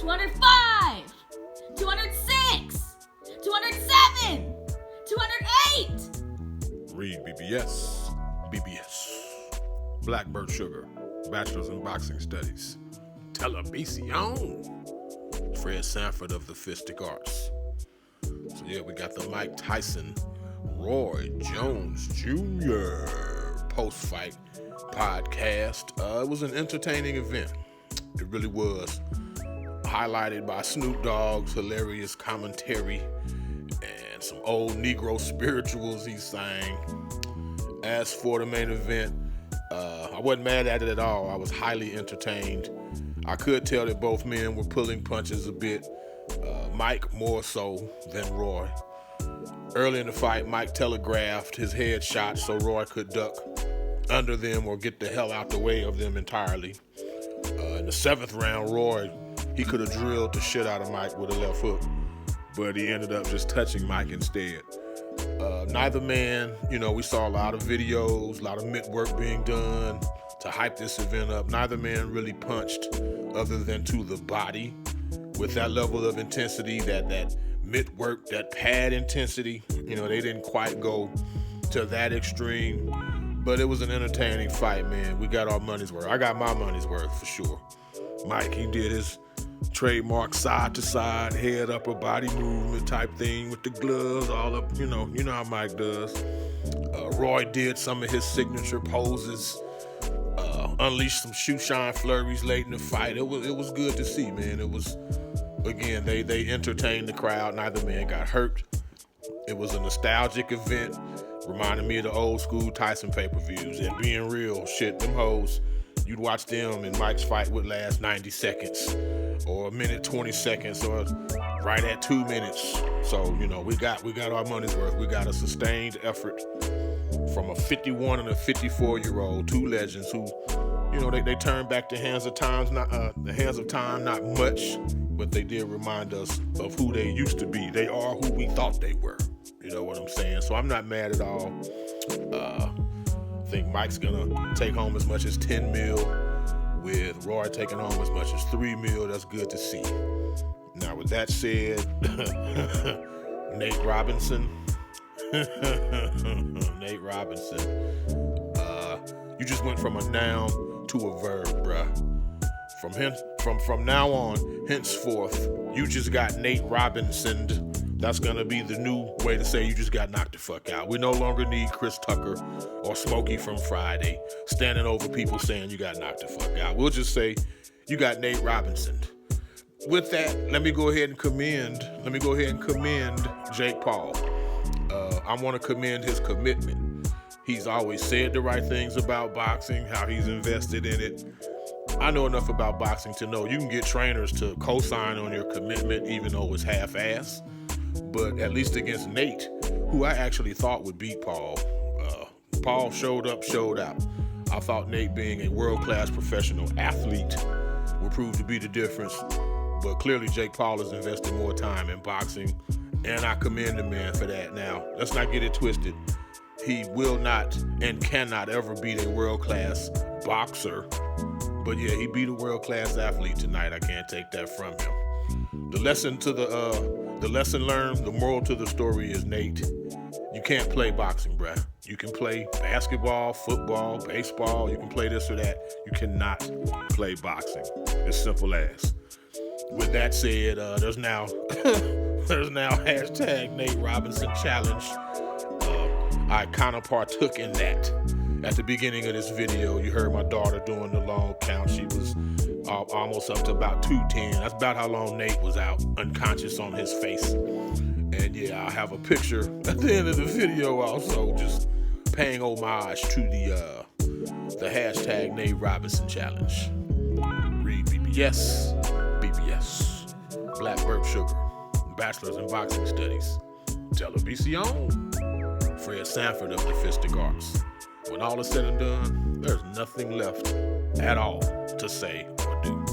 205, 206, 207, 208. REED-BBS, BBS, Blackbird Sugar, Bachelor's in Boxing Studies, Televisión, Fred Sanford of the Fistic Arts. So yeah, we got the Mike Tyson, Roy Jones Jr. post-fight podcast. It was an entertaining event. It really was. Highlighted by Snoop Dogg's hilarious commentary and some old Negro spirituals he sang. As for the main event, I wasn't mad at it at all. I was highly entertained. I could tell that both men were pulling punches a bit. Mike more so than Roy. Early in the fight, Mike telegraphed his headshot so Roy could duck under them or get the hell out the way of them entirely. In the 7th round, Roy, he could have drilled the shit out of Mike with a left hook, but he ended up just touching Mike instead. Neither man, we saw a lot of videos, a lot of mitt work being done to hype this event up. Neither man really punched other than to the body with that level of intensity, that mitt work, that pad intensity. They didn't quite go to that extreme, but it was an entertaining fight, man. We got our money's worth. I got my money's worth for sure. Mike, he did his trademark side to side, head upper body movement type thing with the gloves all up, you know how Mike does. Roy did some of his signature poses, unleashed some shoe shine flurries late in the fight. It was good to see, man. It was, again, they entertained the crowd. Neither man got hurt. It was a nostalgic event, reminded me of the old school Tyson pay-per-views. And being real, shit, them hoes, you'd watch them and Mike's fight would last 90 seconds or a minute 20 seconds or right at 2 minutes. So, we got our money's worth. We got a sustained effort from a 51 and a 54-year-old, two legends who, they turned back the hands of time, not much, but they did remind us of who they used to be. They are who we thought they were. You know what I'm saying? So I'm not mad at all. I think Mike's gonna take home as much as 10 mil, with Roy taking home as much as 3 mil. That's good to see. Now, with that said, Nate Robinson, you just went from a noun to a verb, bruh. From now on, henceforth, you just got Nate Robinson. That's gonna be the new way to say you just got knocked the fuck out. We no longer need Chris Tucker or Smokey from Friday standing over people saying you got knocked the fuck out. We'll just say you got Nate Robinson. With that, let me go ahead and commend Jake Paul. I want to commend his commitment. He's always said the right things about boxing, how he's invested in it. I know enough about boxing to know you can get trainers to co-sign on your commitment even though it's half-ass. But at least against Nate, who I actually thought would beat Paul, Paul showed up, showed out. I thought Nate, being a world-class professional athlete, would prove to be the difference. But clearly Jake Paul has invested more time in boxing, and I commend the man for that. Now, let's not get it twisted. He will not and cannot ever beat a world-class boxer. But yeah, he beat a world-class athlete tonight. I can't take that from him. The lesson learned, the moral to the story is, Nate, you can't play boxing, bruh. You can play basketball, football, baseball. You can play this or that. You cannot play boxing. It's simple as. With that said, there's now hashtag NateRobinsonChallenge. I kind of partook in that. At the beginning of this video, you heard my daughter doing the long count. She was almost up to about 210. That's about how long Nate was out, unconscious on his face. And yeah, I'll have a picture at the end of the video also, just paying homage to the hashtag NateRobinsonChallenge. REED-BBS, BBS, Blackbird Sugar, Bachelor's in Boxing Studies, Televisión, Fred Sanford of the Fistic Arts. When all is said and done, there's nothing left at all to say or do.